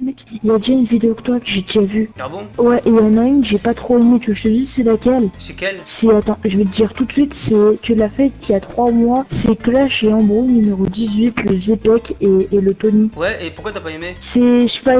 Mec, il y a déjà une vidéo que toi que j'ai déjà vue. Ah bon? Ouais, et il y en a une, j'ai pas trop aimé, tu veux que je te dise c'est laquelle? C'est quelle? Attends, je vais te dire tout de suite, tu l'as fait il y a 3 mois, c'est Clash et Embrouille numéro 18, le Zepec et le Tony. Ouais, et pourquoi t'as pas aimé? Je sais pas,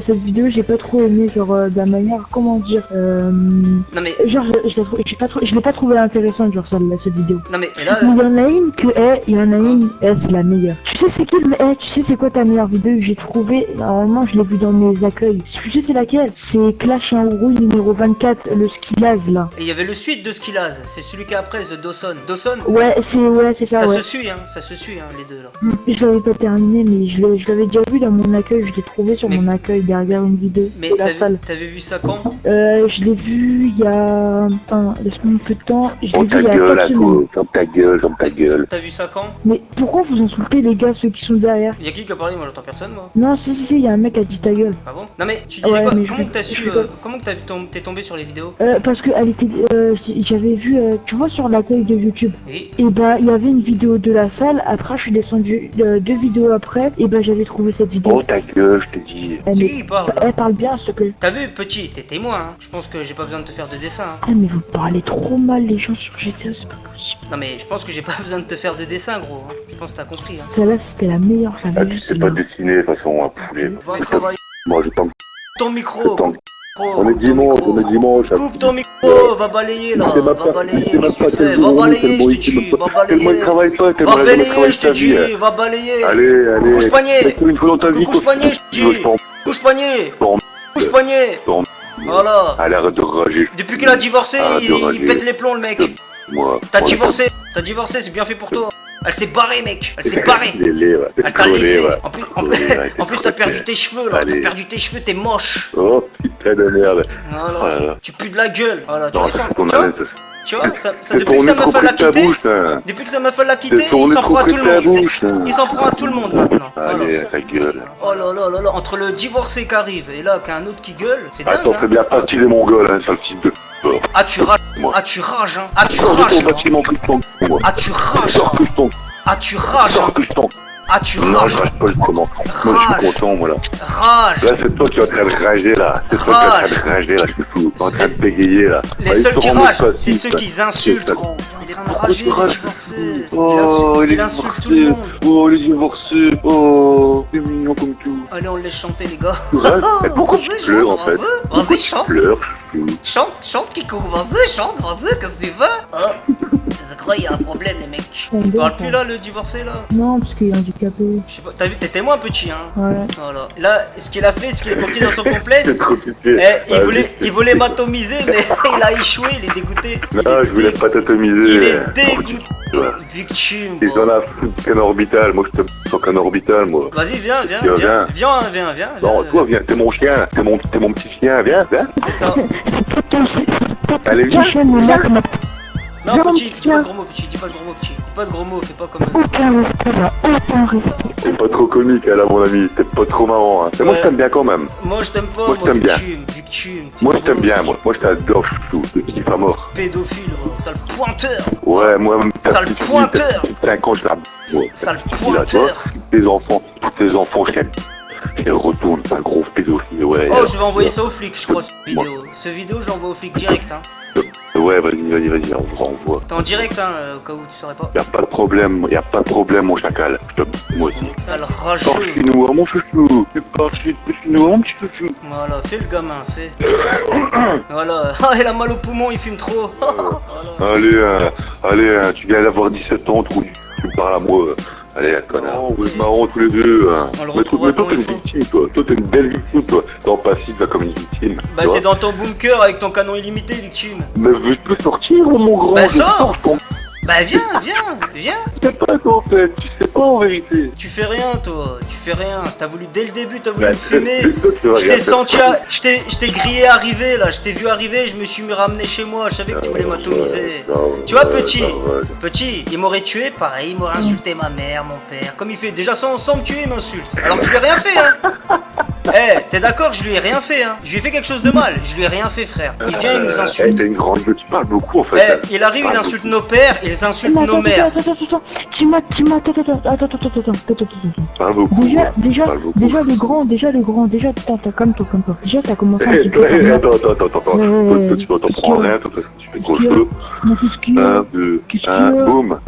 cette vidéo, j'ai pas trop aimé, genre, de la manière, comment dire, Non mais... genre, je l'ai pas trouvé intéressante, genre, celle-là, cette vidéo. Non mais là... Il y en a une que, c'est la meilleure. Tu sais c'est quelle, tu sais c'est quoi ta meilleure vidéo que j'ai trouvé? Normalement, je l'ai vu dans mes accueils. Tu sais c'est laquelle? C'est Clash et Embrouille numéro 24, le Skillaz, là. Et il y avait le suite de Skillaz, c'est celui qui est après, The Dawson. Dawson? Ouais, c'est ça, Ça ouais. se suit, hein, ça se suit, hein, les deux, là. Je l'avais pas terminé, mais je l'avais déjà vu dans mon accueil, je l'ai trouvé sur mon accueil derrière une vidéo. Mais de la salle. t'avais vu ça quand? Je l'ai vu il y a... Enfin, laisse-moi un peu de temps. Je l'ai vu il y a 4 semaines. Ferme ta gueule. T'as vu ça quand? Mais pourquoi vous insultez les gars, ceux qui sont derrière? Y'a qui a parlé? Moi j'entends personne, moi. Non, si, il y a un mec qui a dit ta gueule. Ah bon? Non mais tu disais Ouais, quoi? mais Comment que t'as su... comment que t'es tombé sur les vidéos? Parce que elle était... j'avais vu, tu vois, sur l'accueil de YouTube. Oui. Et bah, il y avait une vidéo de la salle, après je suis descendu 2 vidéos après, et bah j'avais trouvé cette vidéo. Oh ta gueule, je te dis. C'est qui qui parle? Elle parle bien, s'il te plaît. T'as vu, petit, t'es témoin, hein. Je pense que j'ai pas besoin de te faire de dessin, hein. Ah mais vous parlez trop mal les gens sur GTA, c'est pas possible. Non mais je pense que j'ai pas besoin de te faire de dessin, gros, hein. Je pense que t'as compris, hein. Celle-là c'était la meilleure, Ah, j'avais tu vu sais pas dessiner, de toute façon, un poulet. Va travailler Moi, je tente. ton micro. On est dimanche, Coupe ton micro, va balayer là, va balayer, qu'est-ce que tu fais? Va balayer, je te dis, va balayer. Va balayer, je te dis, va balayer. Allez. Couche panier. Une fois dans ta vie, Couche panier, je te dis. Couche panier. Couche panier. Voilà. Allez, arrête de rager. Depuis qu'il a divorcé, il pète les plombs, le mec. T'as divorcé, c'est bien fait pour toi. Elle s'est barrée, mec. Elle s'est barrée. Elle t'a laissé. En plus, t'as perdu tes cheveux, là. T'as perdu tes cheveux, t'es moche. Oh, putain de merde. Voilà. Tu pues de la gueule. Voilà, tu Tu vois, depuis que sa meuf l'a quitté, il s'en prend à tout le monde. Il s'en prend à tout le monde maintenant. Allez, ta gueule. Oh là, entre le divorcé qui arrive et là qu'un autre qui gueule, c'est dingue. Attends, fais bien partie des mongols, hein, sale type de... Ah tu rages, hein. Ah tu rages, hein. Ah tu rages, hein. Ah tu rages, hein. Ah tu Non, rages. je rage pas justement. Moi je suis content, moi là. Rage. Là c'est toi qui es en train de rager là. C'est toi qui es en train de rager là, je suis fou. En train de bégayer là. Les seuls qui ragent, c'est ceux qui insultent, gros. Il est en train de rager, il est divorcé. Il insulte tout le monde. Oh, il est divorcé. Oh, c'est mignon comme tout. Allez, on laisse chanter les gars. Pourquoi tu pleures en fait? Vas-y, chante. Pleure. Chante, Kiko, vas-y, qu'est-ce que tu veux? Oh, je crois qu'il y a un problème, les mecs. Il parle plus là, le divorcé là? Non, parce qu'il est handicapé. Je sais pas, t'as vu, t'es témoin petit, hein? Ouais. Voilà. Là, ce qu'il a fait, ce qu'il est parti dans son complexe, il voulait m'atomiser, mais il a échoué, il est dégoûté. Non, je voulais pas t'atomiser. Il est dégoûté. Victime. Ils en a foutu qu'un orbital. Moi, je te sens qu'un orbital, moi. Vas-y, viens. Viens. Non, toi, viens, t'es mon chien. T'es mon petit chien, viens. C'est ça. Allez, viens. Non, petit, dis pas de gros mots, petit. Dis pas de gros mots, fais pas comme... T'es pas trop comique, là, mon ami. T'es pas trop marrant, hein. Mais moi, je t'aime bien quand même. Moi, je t'aime pas, moi, je t'aime bien. Victime. Moi, je t'aime bien, moi. Moi, je t'adore, chouchou. Le petit pas mort. Pédophile, sale pointeur. Ouais, moi, sale pointeur. 5 ans, je la... Sale pointeur. Tous tes enfants, je les retourne, c'est un gros pédophile, ouais. Oh, je vais envoyer ça aux flics, je crois, cette vidéo. Ce vidéo, je l'envoie aux flics direct, hein. Ouais, vas-y, on vous renvoie. T'es en direct, hein, au cas où tu saurais pas. Y'a pas de problème, mon chacal. Moi aussi. Sale rageux. Porte-nous, mon chouchou. Porte-nous, mon petit chouchou. Voilà, fais le gamin, fais. Voilà. Ah, il a mal au poumon, il fume trop. Allez, tu viens d'avoir 17 ans, tu me parles à moi. Allez, connard. Vous êtes marrants tous les deux. On le retrouvera toi, t'es une victime, toi. Toi, t'es une belle victime, toi. T'es passif, là, comme une victime. Bah, t'es dans ton bunker avec ton canon illimité, victime. Mais je peux sortir, mon grand. Bah, sors. Bah viens. Tu sais pas toi en fait, tu sais pas en vérité. Tu fais rien toi, tu fais rien. T'as voulu dès le début, t'as voulu Bah, me fumer. Je t'ai senti, je t'ai grillé arriver là, je t'ai vu arriver, je me suis ramené chez moi, je savais que tu voulais m'atomiser. Tu vois petit, il m'aurait tué, pareil, il m'aurait insulté ma mère, mon père. Comme il fait déjà sans me tuer, il m'insulte. Alors que je lui ai rien fait hein. Eh, t'es d'accord, je lui ai rien fait hein. Je lui ai fait quelque chose de mal, je lui ai rien fait frère. Il vient, il nous insulte. T'es une grande gueule, tu parles beaucoup en fait. Il arrive, il insulte nos pères, il insulte nos mères. Attends. Parle beaucoup. Déjà le grand, attends, calme-toi. Déjà t'as commencé un petit peu. Attends. Toi, tu t'en prends rien, toi, tu fais gros cheveux. 1, 2, 1, boum.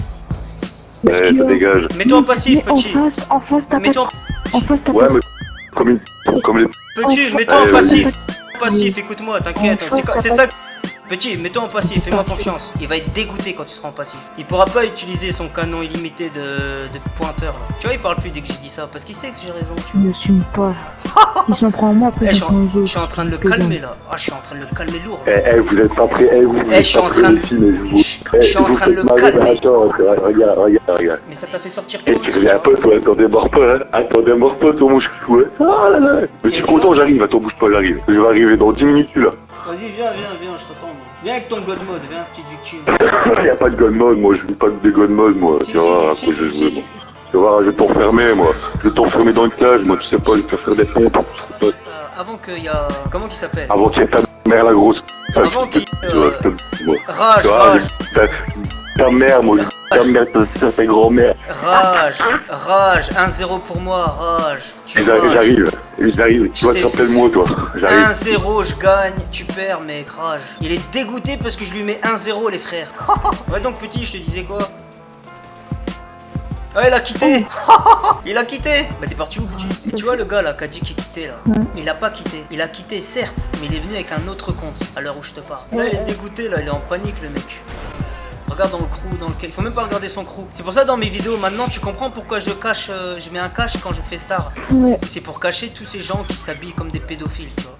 Ça dégage. Mets-toi en passif, petit. En face, Mets-toi en face, t'as Ouais, mais comme les... Petit, mets-toi en passif. Passif, écoute-moi, t'inquiète. C'est ça. Petit, mets-toi en passif, fais-moi confiance. Il va être dégoûté quand tu seras en passif. Il pourra pas utiliser son canon illimité de pointeur là. Tu vois, il parle plus dès que j'ai dit ça parce qu'il sait que j'ai raison. Tu vois. n'assume pas. Il s'en prend à moi après. Je suis en train de le calmer là. Ah, je suis en train de le calmer lourd. Vous êtes pas prêts. Je suis en train de le calmer. Attends, regarde. Mais ça t'a fait sortir toi Tu aussi. reviens pas, toi, attendez, mors pas, toi, mon chou, ouais. Ah là là. Mais je suis content, j'arrive, attends, bouge pas, j'arrive. Je vais arriver dans 10 minutes, là. Vas-y, viens, je t'attends. Viens avec ton god mode, viens, petite victime. Y'a pas de god mode, moi, je joue pas de god mode, moi. Tu vois, après je joue, moi. Tu vois, je vais t'enfermer, moi. Je vais t'enfermer dans une cage, moi, tu sais pas, je vais te faire des pompes. Avant qu'il y a... Comment qu'il s'appelle? Avant qu'il y ait ta mère, la grosse. Avant qu'il... Tu vois, moi. Rage. Ta mère, moi, ta mère, ça fait grand-mère. Rage, 1-0 pour moi, rage. J'arrive, tu vois, rappelle-moi, toi, j'arrive. 1-0, je gagne, tu perds, mec, rage. Il est dégoûté parce que je lui mets 1-0, les frères. Ouais, donc petit, je te disais quoi? Ah, il a quitté. Il a quitté. Bah t'es parti où, petit? Et tu vois le gars là qui a dit qu'il quittait là, il a pas quitté. Il a quitté certes, mais il est venu avec un autre compte à l'heure où je te parle. Là il est dégoûté, là il est en panique le mec. Regarde dans le crew dans lequel... Il faut même pas regarder son crew. C'est pour ça dans mes vidéos maintenant tu comprends pourquoi je cache, je mets un cache quand je fais star. Ouais. C'est pour cacher tous ces gens qui s'habillent comme des pédophiles, tu vois.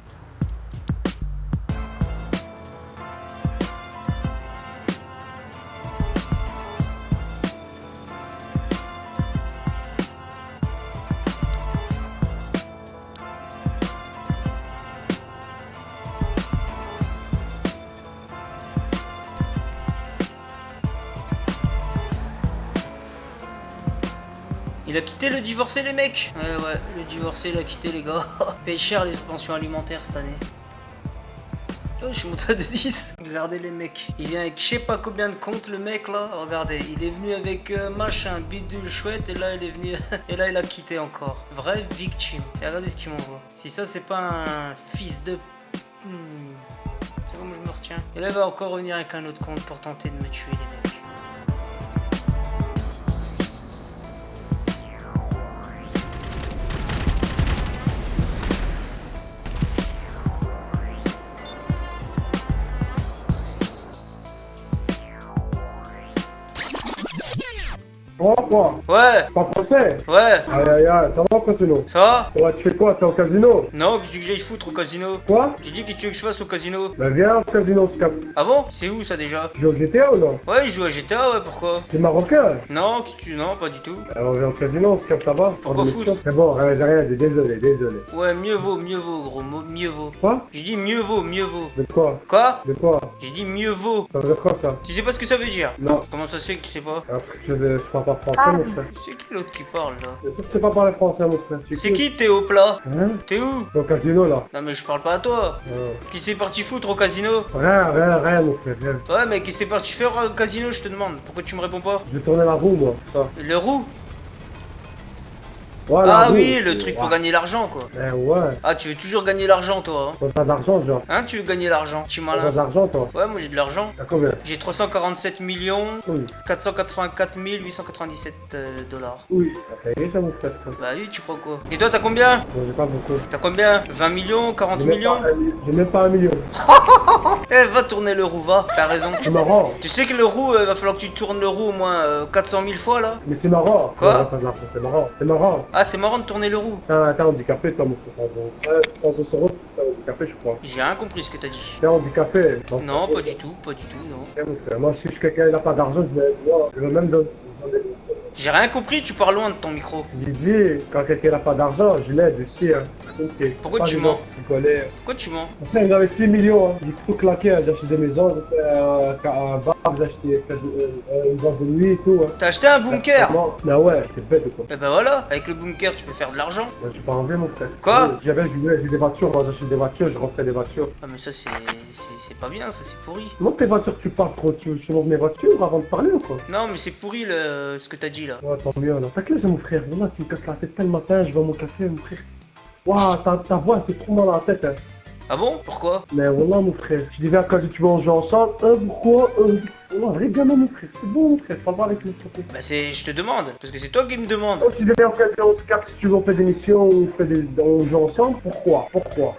Il a quitté le divorcé les mecs. Ouais, le divorcé il a quitté les gars. Paye cher les pensions alimentaires cette année. Oh, je suis monté à 10. Regardez les mecs. Il vient avec je sais pas combien de comptes le mec là. Regardez, il est venu avec machin, bidule chouette et là il est venu et là il a quitté encore. Vraie victime. Et regardez ce qu'il m'envoie. Si ça c'est pas un fils de... C'est comme je me retiens. Et là il va encore revenir avec un autre compte pour tenter de me tuer les mecs. Quoi? Ouais, Pas français? ouais, Aïe, ça va, Casino? ça va? Ouais, tu fais quoi? T'es au casino? Non, qu'est-ce que j'aille foutre au casino? Quoi? J'ai dit que tu veux que je fasse au casino. Ben viens au casino, Scap. Ah bon? C'est où ça déjà? Tu joues au GTA ou non? Ouais, je joue à GTA, ouais, pourquoi? T'es marocain? Non, non, pas du tout. Alors on vient au casino, Scap, ça va? Pourquoi foutre? C'est bon, rien, désolé. Ouais, mieux vaut, gros, mieux vaut. Quoi? J'ai dit mieux vaut. De quoi? Quoi? De quoi? J'ai dit mieux vaut. Ça veut dire quoi, ça? Tu sais pas ce que ça veut dire? Non. Comment ça se fait que tu sais pas? Après, je parle pas français, mon frère. C'est qui l'autre qui parle là? Je sais pas parler français, mon frère. C'est qui t'es au plat? Hein? T'es où? T'es au casino, là. Non mais je parle pas à toi. Qui s'est parti foutre au casino? Rien, mon frère, rien. Ouais mais qui s'est parti faire au casino je te demande? Pourquoi tu me réponds pas? Je vais tourner la roue, moi. Ça. Le roux? Ouais, la Ah roue. oui, le truc pour gagner l'argent quoi. Ouais. Ah tu veux toujours gagner l'argent toi hein? T'as pas d'argent, genre. Hein tu veux gagner l'argent? Tu T'as pas malin? d'argent, toi. Ouais moi j'ai de l'argent. T'as combien? J'ai 347 millions Oui. 484 897 dollars. Oui. Ça y est, ça, mon frère. Bah oui tu crois quoi? Et toi t'as combien? Bon, j'ai pas beaucoup. T'as combien? 20 millions? 40 millions? J'ai même pas 1 million. Eh va tourner le roux va, t'as raison. C'est marrant. Tu sais que le roux, va falloir que tu tournes le roux au moins 400 000 fois là. Mais c'est marrant. Quoi? Ouais, pas de l'argent, c'est marrant. C'est marrant. Ah, c'est marrant de tourner le roue. T'es handicapé, toi, mon frère. Ouais, 300 euros, t'es handicapé, je crois. J'ai rien compris ce que t'as dit. T'es handicapé. Non, pas du tout, non. Mon frère, moi, si quelqu'un n'a pas d'argent, je veux même donner. J'ai rien compris, tu parles loin de ton micro. J'ai dit, quand quelqu'un n'a pas d'argent, je l'aide aussi. Hein. Pourquoi Pas tu des mens gens qui connaissent. Pourquoi tu mens Mon frère, j'avais 6 millions. Hein. J'ai tout claqué. Hein. J'ai acheté des maisons, j'ai fait un bar, j'ai acheté une boîte de nuit et tout. Hein. T'as acheté un bunker? Ah ouais, c'est bête quoi. Eh ben voilà, avec le bunker tu peux faire de l'argent. Moi, j'ai pas enlevé mon frère. Quoi? J'ai des voitures, moi j'achète des voitures, je rentrais des voitures. Ah mais ça c'est pas bien, ça c'est pourri. Comment tes voitures tu parles trop? Tu montres mes voitures avant de parler ou quoi? Non mais c'est pourri ce que t'as dit là. Ouais, tant mieux là. T'as quel âge mon frère? Voilà, tu me casses la tête tel matin, je vais mon café mon frère. Waouh, ta voix c'est trop mal à la tête hein. Ah bon? Pourquoi? Mais voilà mon frère, je disais à quand tu veux en jouer ensemble, pourquoi voilà, regarde mon frère, c'est bon mon frère, parle pas avec lui s'il te plaît. Bah je te demande, parce que c'est toi qui me demande. Quand tu viens en cas de handicap, si tu veux on fait des missions ou on joue ensemble, pourquoi?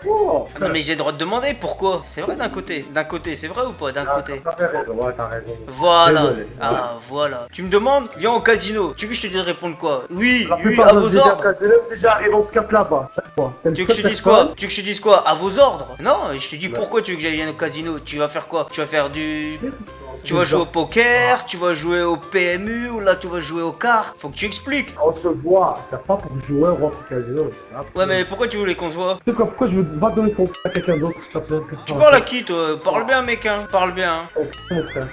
Oh, Non mais j'ai le droit de demander pourquoi. C'est vrai d'un côté. D'un côté, c'est vrai ou pas? D'un côté. T'as raison, ouais, t'as raison. Voilà. Désolé. Ah voilà. Tu me demandes? Viens au casino. Tu veux que je te dise répondre quoi? Oui, La oui, plupart à de vos nos ordres. déjà arrivent en cap là-bas, chaque fois. Tu veux que je te dise quoi? Tu veux que je te dise quoi? À vos ordres? Non, je te dis pourquoi tu veux que j'aille au casino? Tu vas faire quoi? Tu vas faire du... Tu vas jouer au poker, tu vas jouer au PMU, ou là tu vas jouer aux cartes. Faut que tu expliques. On se voit, c'est pas pour jouer au rentre au casino. Ouais mais pourquoi tu voulais qu'on se voit? Tu sais quoi, pourquoi je va donner ton à quelqu'un d'autre? Tu parles à qui toi? Parle bien mec hein, parle bien. Mon frère,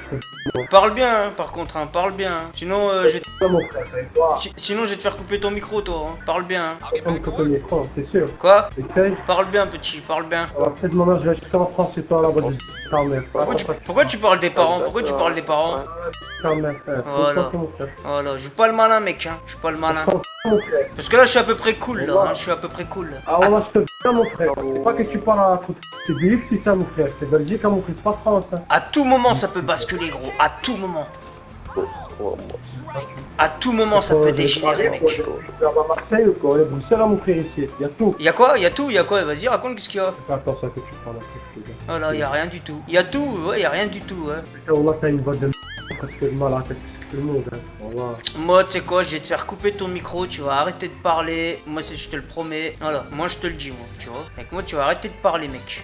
Parle bien hein, par contre hein, parle bien. Sinon je vais c'est mon frère, c'est toi. Sinon je vais te faire couper ton micro toi hein. Parle bien. Comme ton micro, c'est sûr. Quoi? Essaye. Parle bien petit, parle bien. Alors peut-être maintenant je vais acheter en France et toi là-bas de ta mère. Pourquoi tu parles des parents? Pourquoi tu parles des parents? Ta mère, frère. Voilà. Voilà, je joue pas le malin mec hein, je suis pas le malin. Parce que là je suis à peu près cool là, hein. Je suis à peu près cool. Ah voilà, je te dis mon frère. C'est pas que tu parles à truc. C'est Belgique c'est ça mon frère. C'est Belgique hein, mon frère, c'est pas France hein. À tout moment ça peut basculer gros, à tout moment. À tout moment ça peut dégénérer mec. Je peux avoir Marseille ou quoi? On est Bruxelles à mon frère ici. Y'a tout. Y'a quoi? Y'a tout? Y'a quoi? Vas-y raconte qu'est-ce qu'il y a. Fais attention à ce que tu parles à Oh là y'a rien du tout. Y'a tout, ouais y'a rien du tout ouais. putain, là t'as une boîte de presque le mal à la tête que tout le monde hein. Voilà. Moi tu sais quoi, je vais te faire couper ton micro, tu vas arrêter de parler. Moi je te le promets. Voilà, moi je te le dis moi, tu vois. Avec moi tu vas arrêter de parler mec.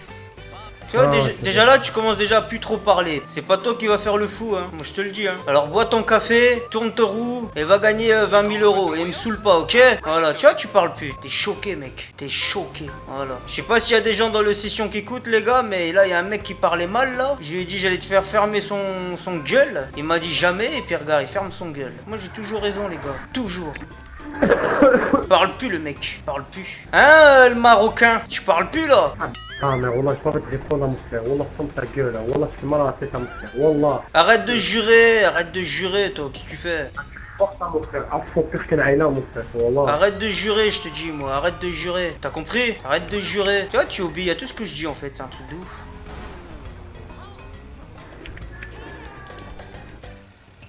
Tu vois, déjà là, tu commences déjà à plus trop parler. C'est pas toi qui va faire le fou, hein. Moi, je te le dis, hein. Alors, bois ton café, tourne ta roue et va gagner 20 000 euros. Et me saoule pas, ok? Voilà, tu vois, tu parles plus. T'es choqué, mec. T'es choqué. Voilà. Je sais pas s'il y a des gens dans le session qui écoutent, les gars, mais là, il y a un mec qui parlait mal, là. Je lui ai dit, j'allais te faire fermer son gueule. Il m'a dit jamais, et puis regarde, il ferme son gueule. Moi, j'ai toujours raison, les gars. Toujours. Parle plus, le mec. Parle plus. Hein, le Marocain? Tu parles plus, là? Ah mais Wallah, je peux pas te répondre à mon frère. Wallah, ferme ta gueule. Hein. Wallah, je fais mal à la tête à mon frère. Wallah. Arrête de jurer, toi, qu'est-ce que tu fais? Force à mon frère. Afro pire qu'un aïna, mon frère. Wallah. Arrête de jurer, je te dis, moi, arrête de jurer. T'as compris? Arrête de jurer. Tu vois, tu obéis à tout ce que je dis, en fait, c'est un truc de ouf.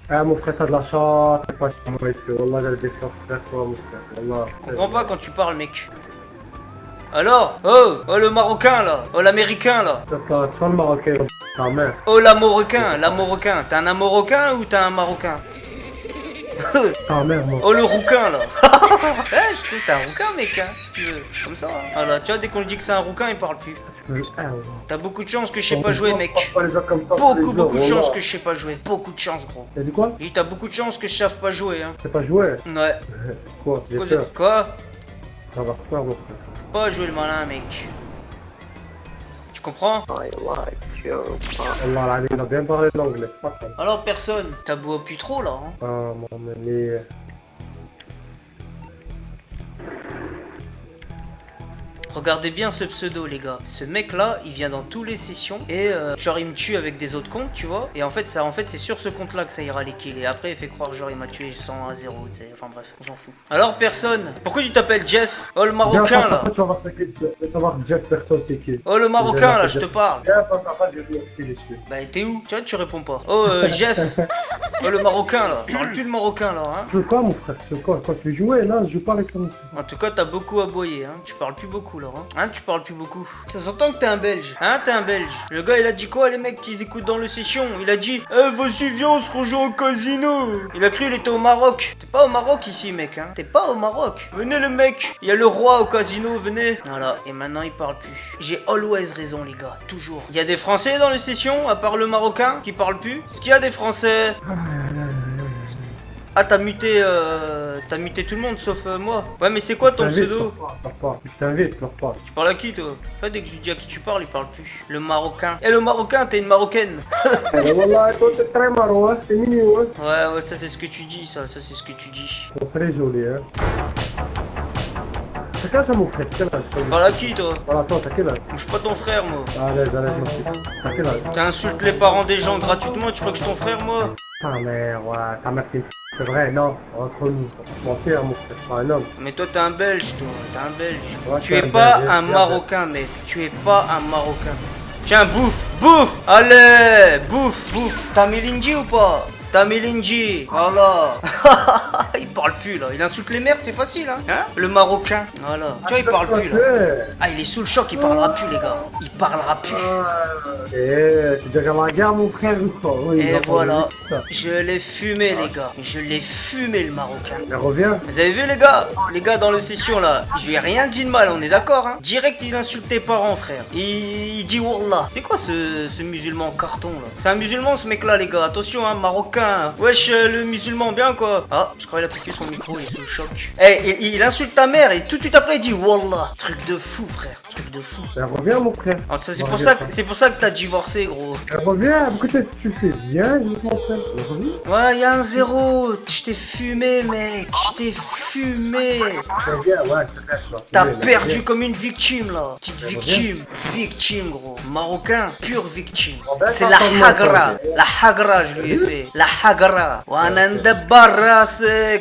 Ah mon frère, t'as de la chance. T'es pas chez moi ici. Wallah, j'allais des frères frère, toi, mon frère. Wallah. Je comprends pas quand tu parles, mec. Alors? Oh le Marocain, là. Oh, l'Américain, là. Toi le Marocain, ta mère. Oh, l'Amorocain. T'es un Amorocain ou t'es un Marocain? Ta mère, moi. Oh, le rouquin, là. T'es un rouquin, mec, hein, si tu veux. Comme ça. Hein. Voilà, tu vois, dès qu'on lui dit que c'est un rouquin, il parle plus. T'as beaucoup de chance que je sais pas jouer, mec. Beaucoup de chance que je sais pas jouer. Beaucoup de chance, gros. T'as dit quoi? Oui, t'as beaucoup de chance que je sache pas jouer, hein. T'as pas joué? Ouais. Quoi? J'ai Quoi, j'ai peur. dit quoi? Ça va faire, mon frère. Pas jouer le malin, mec. Tu comprends? Allah, il a bien parlé l'anglais. Pas ça. Alors, personne. T'as beau plus trop, là, hein. Ah, mon ami. Regardez bien ce pseudo, les gars. Ce mec là, il vient dans tous les sessions et genre il me tue avec des autres comptes, tu vois. Et en fait c'est sur ce compte là que ça ira les kills. Et après il fait croire genre il m'a tué 100 à 0, tu sais. Enfin bref, on s'en fout. Alors personne. Pourquoi tu t'appelles Jeff? Oh le Marocain là. Tu vas voir Jeff personne c'est qui. Oh le Marocain là, je te parle. Jeff, Bah t'es où? Tu vois, tu réponds pas. Oh Jeff. Oh le Marocain là. Parle plus le Marocain là, hein. Tu veux quoi mon frère? Tu veux quoi? Quand tu jouais là, je joue pas avec toi. En tout cas t'as beaucoup aboyé, hein. Tu parles plus beaucoup là. couleur, hein. Hein, tu parles plus beaucoup. Ça s'entend que t'es un Belge. Hein, t'es un Belge. Le gars, il a dit quoi, les mecs qui écoutent dans le session? Il a dit, vas-y, viens, on se rejoint au casino. Il a cru, il était au Maroc. T'es pas au Maroc ici, mec, hein. T'es pas au Maroc. Venez, le mec. Il y a le roi au casino, venez. Voilà, et maintenant, il parle plus. J'ai always raison, les gars. Toujours. Il y a des Français dans les sessions, à part le Marocain, qui parle plus. Est-ce qu'il y a des Français? Ah, t'as muté tout le monde sauf moi. Ouais, mais c'est quoi ton pseudo? Je t'invite, pleure pas. Tu parles à qui, toi? Ouais, dès que je lui dis à qui tu parles, il parle plus. Le Marocain. Eh, le Marocain, t'es une Marocaine. Wallah, toi t'es très marrant, hein, c'est mignon, hein. Ouais, ça c'est ce que tu dis, ça c'est ce que tu dis. Ils sont très jolis, hein. T'as quel âge, mon frère? Quel âge? Tu parles à qui, toi? Voilà, toi, t'as quel âge? Je suis pas ton frère, moi. Allez, merci. T'as quel âge? T'insultes les parents des gens gratuitement, tu crois que je suis ton frère, moi? Ta mère, ouais, ta mère c'est vrai, non, entre nous, mentir, mon frère, c'est pas un homme. Mais toi, t'es un Belge, toi, t'es un Belge. Ouais, Tu es pas un Marocain, mec, tu es pas un Marocain. Tiens, bouffe, allez, bouffe. T'as Melinji ou pas? T'as Melinji, voilà. Il parle plus, là, il insulte les mères, c'est facile, hein, le Marocain, voilà. Tu vois, il parle plus, là. Ah, il est sous le choc, il parlera plus, les gars. Il parlera plus. Tu dirais la guerre, mon frère, ou quoi? Oui, Et voilà, je l'ai fumé, les gars. Je l'ai fumé, le Marocain. Elle revient. Vous avez vu, les gars dans le session, là, je lui ai rien dit de mal, on est d'accord, hein. Direct, il insulte tes parents, frère. Il dit Wallah. C'est quoi ce musulman en carton, là? C'est un musulman, ce mec-là, les gars. Attention, hein, Marocain. Wesh, le musulman, bien, quoi. Ah, je crois qu'il a piqué son micro, il est sous le choc. Eh, il insulte ta mère et tout de suite après, il dit Wallah. Truc de fou, frère. Truc de fou. Elle revient, mon frère. Ah, c'est pour ça que t'as divorcé, gros. Elle revient, pourquoi tu fais bien, mon frère? Elle revient. Ouais, y'a un 0. Je t'ai fumé, mec. Je t'ai fumé. C'est bien, ouais, c'est bien. T'as perdu comme une victime, là. Petite victime. Victime, gros. Marocain, pure victime. C'est la hagra. La hagra, je lui ai fait. La hagra.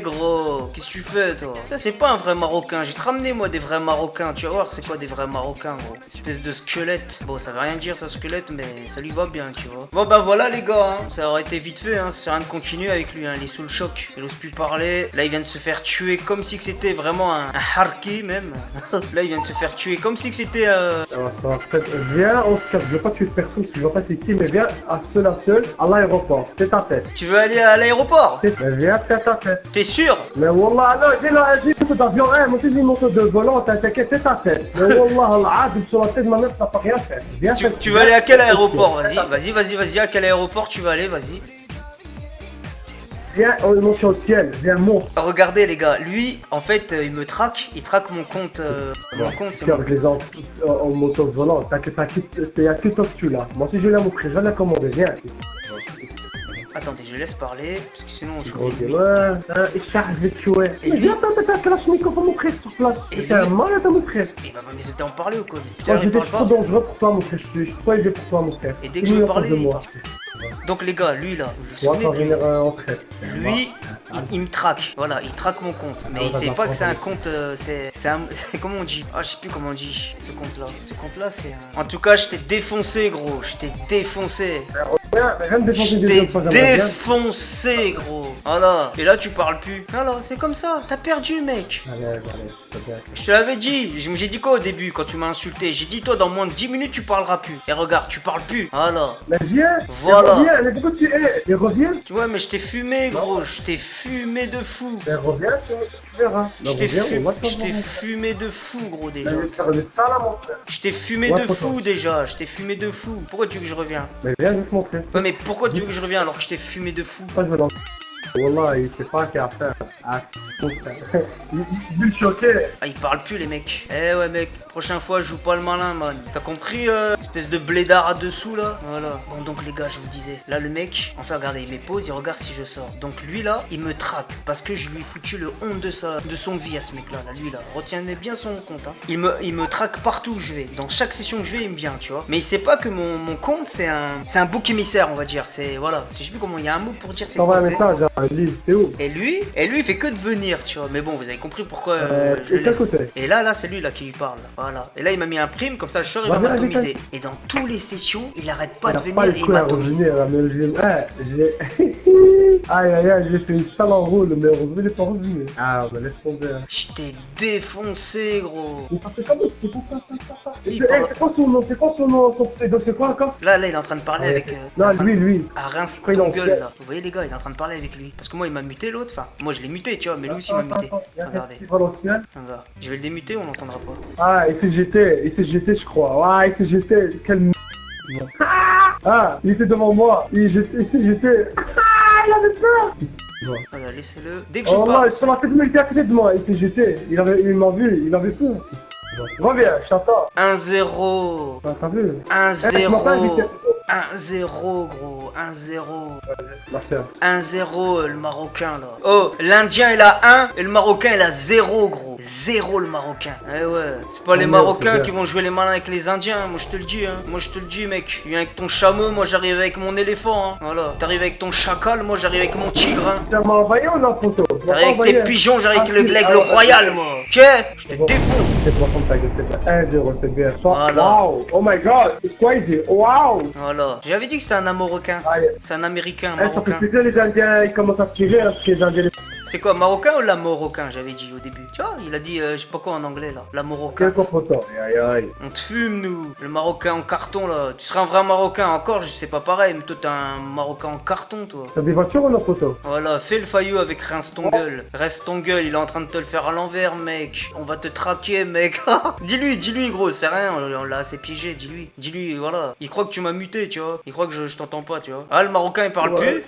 Gros. Qu'est-ce que tu fais, toi? Ça, c'est pas un vrai Marocain. J'ai te ramené, moi, des vrais Marocains. Tu vas voir, c'est quoi des vrais Marocains, gros? Espèce de squelette. Bon, ça veut rien dire, ça, squelette, mais ça lui va bien, tu vois. Bon, bah voilà, les gars. Hein. Ça aurait été vite fait, hein. Ça sert à rien de continuer avec lui, hein. Il est sous le choc. Il ose plus parler. Là, il vient de se faire tuer comme si que c'était vraiment un harki, même. Là, il vient de se faire tuer comme si que c'était. Viens, on se casse. Je veux pas que tu te perds tout. Tu veux pas c'est qui, mais viens à seul à l'aéroport. C'est ta tête. Tu veux aller à l'aéroport? Mais viens, tête à tête. T'es sûr? Mais wallah, non, j'ai beaucoup d'avion, moi aussi j'ai une moto de volant, t'inquiète, c'est ta tête. Mais wallah, sur la tête de ma mère, ça peut rien faire. Viens, tu veux aller à quel aéroport? Vas-y, à quel aéroport tu vas aller, vas-y. Viens, on est au ciel, viens, monte. Regardez les gars, lui, en fait, il me traque, il traque mon compte, c'est mon... Avec les gens en moto de volant, t'inquiète, il y a que toi que tu l'as. Moi aussi je l'ai montré, je l'ai commandé, viens. Attendez, je laisse parler, parce que sinon je suis ouais, charge de tuer. Mais viens, t'as un Kalachnikov à mon frère sur place. C'est un malade à mon frère. Et bah, mais c'était en parler ou quoi? Putain, j'étais trop dangereux pour toi, mon frère. Je suis trop élevé pour toi, mon frère. Et dès que je veux parler, donc les gars, lui là, lui, il me traque, voilà, il traque mon compte, mais il sait pas que c'est un compte, c'est un, comment on dit? Ah, je sais plus comment on dit, ce compte-là, c'est un... En tout cas, je t'ai défoncé, gros, je t'ai défoncé. Je t'ai défoncé, gros. Voilà. Et là, tu parles plus. Voilà, c'est comme ça. T'as perdu, mec. Allez, je te l'avais dit. J'ai dit quoi au début quand tu m'as insulté? J'ai dit, toi, dans moins de 10 minutes, tu parleras plus. Et regarde, tu parles plus. Voilà. Mais viens. Voilà. Mais pourquoi tu es? Il revient. Tu vois, mais je t'ai fumé, gros. Je t'ai fumé de fou. Mais reviens, tu verras. Je t'ai fumé de fou, gros, déjà. Je t'ai fumé de fou, déjà. Je t'ai fumé de fou. Pourquoi tu veux que je revienne? Mais viens, je te montrer. Ouais, mais pourquoi tu veux que je revienne alors que je t'ai fumé de fou? Wallah, il sait pas qu'à faire. Il est choqué. Ah, il parle plus, les mecs. Eh ouais, mec, prochaine fois, je joue pas le malin, man. T'as compris, espèce de blédard à dessous, là? Voilà. Bon, donc, les gars, je vous disais. Là, le mec, enfin, regardez, il met pause, il regarde si je sors. Donc, lui, là, il me traque. Parce que je lui ai foutu le honte de son vie à ce mec-là. Lui, là. Retienez bien son compte, hein. Il me traque partout où je vais. Dans chaque session que je vais, il me vient, tu vois. Mais il sait pas que mon compte, c'est un bouc émissaire, on va dire. C'est, voilà. Je sais plus comment, il y a un mot pour dire c'est. T'envoies un message, lui, c'est où? Et lui, il fait que de venir, tu vois. Mais bon, vous avez compris pourquoi je le et laisse. côté. Et là, c'est lui là qui lui parle. Voilà. Et là, il m'a mis un prime, comme ça, je sors, il va Vas-y, m'atomiser. Et dans tous les sessions, il arrête pas de Il a venir pas et le il coup à m'atomise. revenir, mais j'ai... Aïe, aïe, aïe, j'ai fait une salle en roule, mais revenu, il est pas revenu. Ah, mais laisse tomber. Je t'ai défoncé, gros. Mais ça fait comment? C'est pas ça. Il parle- C'est quoi son nom? C'est quoi son nom? Son pseudo, c'est quoi encore? Là, il est en train de parler avec. Non, lui. À rince Après, il ton en gueule fait. là. Vous voyez les gars, il est en train de parler avec lui. Parce que moi il m'a muté l'autre. Enfin, moi je l'ai muté, tu vois, mais lui aussi il m'a muté. Regardez. Regardez. Regarde. Je vais le démuter, on l'entendra pas. Ah, ICGT, je crois. Ah, ICGT, quel m... Ah, il était devant moi. ICGT. Ah, il avait peur. Voilà, laissez-le. Dès que je Oh là, parle. sur la tête, mais il était à côté de moi. ICGT, il m'a vu, il avait peur. Reviens, je t'entends. 1-0. T'as vu? 1-0. 1-0 gros, 1-0. Merci. 1-0 le Marocain là. Oh, l'Indien il a 1 et le Marocain il a 0 gros. 0 le Marocain. Eh ouais, c'est pas les Marocains qui vont jouer les malins avec les Indiens, moi je te le dis hein. Moi je te le dis mec. Tu viens avec ton chameau, moi j'arrive avec mon éléphant hein. Voilà. T'arrives avec ton chacal, moi j'arrive avec mon tigre hein. Tu m'as envoyé ou non, photo? T'arrives avec tes pigeons, j'arrive avec l'aigle royal moi. Ok, je te défonce. C'est pour ta gueule, c'est pas 1-0, c'est bien. Voilà. Wow, oh my god, it's crazy, wow. Voilà. J'avais dit que c'était un Marocain. Aïe. C'est un Américain, un Ça fait Marocain. plaisir, les Indiens, ils commencent à tirer, parce que les Indiens... C'est quoi, Marocain ou la Marocain, j'avais dit au début. Tu vois, il a dit, je sais pas quoi en anglais là. La Marocain. Quel photo? Aïe, aïe. On te fume, nous. Le Marocain en carton, là. Tu serais un vrai Marocain. Encore, je sais pas pareil, mais toi, t'es un Marocain en carton, toi. T'as des voitures ou non, photo? Voilà, fais le faillot avec rince ton gueule. Reste ton gueule, il est en train de te le faire à l'envers, mec. On va te traquer, mec. dis-lui, gros, c'est rien. On l'a assez piégé, dis-lui. Dis-lui, voilà. Il croit que tu m'as muté, tu vois. Il croit que je t'entends pas, tu vois. Ah, le Marocain, il parle plus.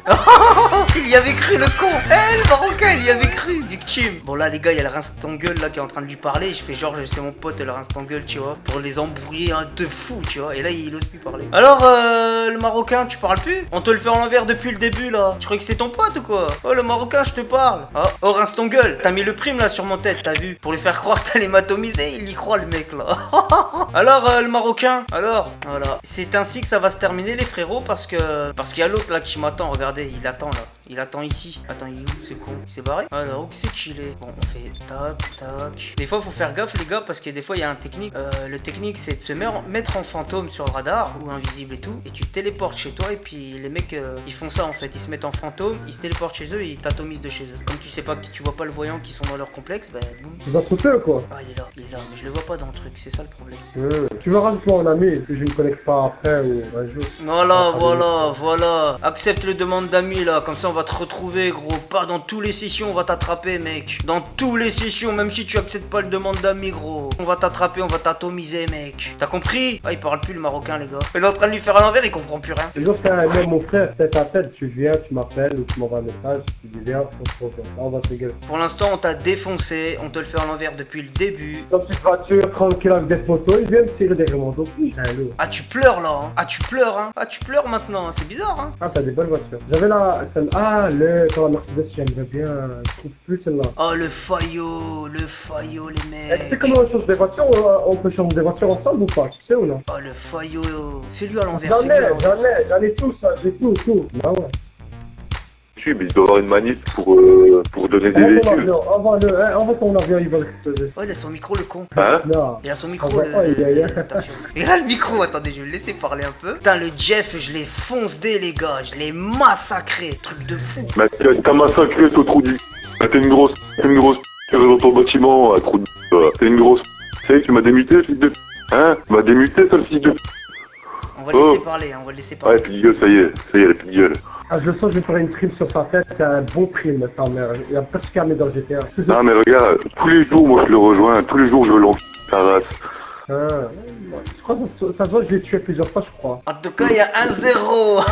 Il y avait cru, le con. Eh, le Marocain, il y avait cru. Victime. Bon, là, les gars, il y a le rince ton gueule, là, qui est en train de lui parler. Je fais genre, c'est mon pote, le rince ton gueule, tu vois. Pour les embrouiller, hein, de fou, tu vois. Et là, il ose plus parler. Alors, le Marocain, tu parles plus? On te le fait en l'envers depuis le début, là. Tu croyais que c'était ton pote ou quoi? Oh, le Marocain, je te parle. Oh, rince ton gueule. T'as mis le prime, là, sur mon tête, t'as vu? Pour lui faire croire que t'allais m'atomiser, il y croit, le mec, là. Alors, le Marocain, alors, voilà. C'est ainsi que ça va se terminer, les frérots, parce qu'il y a l'autre, là, qui m'attend. Regardez, il attend, là. Il attend ici. Attends, il est où? C'est con. Il s'est barré? Alors, où c'est qu'il est? Bon, on fait tac, tac. Des fois, faut faire gaffe, les gars, parce que des fois, il y a un technique. Le technique, c'est de se mettre en fantôme sur le radar, ou invisible et tout, et tu te téléportes chez toi, et puis les mecs, ils font ça, en fait. Ils se mettent en fantôme, ils se téléportent chez eux, et ils t'atomisent de chez eux. Comme tu sais pas, tu vois pas le voyant qui sont dans leur complexe, bah, boum. Tu vas trouver quoi? Ah, il est là, mais je le vois pas dans le truc, c'est ça le problème. Tu me rajoutes mon ami, que je me connecte pas après ou un jour. Voilà. Accepte le demande d'amis, là, comme ça, on va te retrouver, gros. Pas dans tous les sessions, on va t'attraper, mec. Dans tous les sessions, même si tu acceptes pas le demande d'amis, gros. On va t'attraper, on va t'atomiser, mec. T'as compris? Ah, il parle plus, le Marocain, les gars. Il est en train de lui faire à l'envers, il comprend plus rien. Et donc, même mon frère, tête à tête, tu viens, tu m'appelles ou tu m'envoies un message, tu dis viens, on va se gueuler. Pour l'instant, on t'a défoncé, on te le fait à l'envers depuis le début. Dans une petite voiture, tranquille avec des photos, il vient me tirer derrière mon dos. Ah, tu pleures, là, hein. Ah, tu pleures maintenant, hein. C'est bizarre, hein. Ah, t'as des bonnes voitures. J'avais la... quand la Mercedes, j'aimerais bien... Je trouve plus celle-là. Oh, le faillot, les Tu sais mecs. comment on change des voitures? On peut changer des voitures ensemble ou pas? Tu sais ou non? Oh, le faillot. Fais-lui à l'envers, J'en ai tout ça, j'ai tout. Bah ouais. Oui, mais il doit avoir une manip pour donner des véhicules. Envoie ton avion, il va l'exploser. Oh, il a son micro, le con. Hein? Non. Il a son micro, Attention. Il a le micro, attendez, je vais le laisser parler un peu. Putain, le Jeff, je l'ai foncé, les gars, je l'ai massacré, truc de fou. Mais t'as massacré, toi, trou du... T'es une grosse... Tu vas dans ton bâtiment, trou du... T'es une grosse... Tu sais que tu m'as démuté, fils de... Hein? Tu m'as démuté, sale fils de... On va le laisser parler, on va le laisser parler. Ouais, puis gueule, ça y est, la petite gueule. Ah, je sens que je vais faire une prime sur sa tête, c'est un bon prime, sa mère. Il y a pas de calmer dans le GTA. Non, mais regarde, tous les jours, moi, je le rejoins, tous les jours, je veux l'enfiler, sa race. Je crois que ça se voit que je l'ai tué plusieurs fois, je crois. En tout cas, il y a 1-0.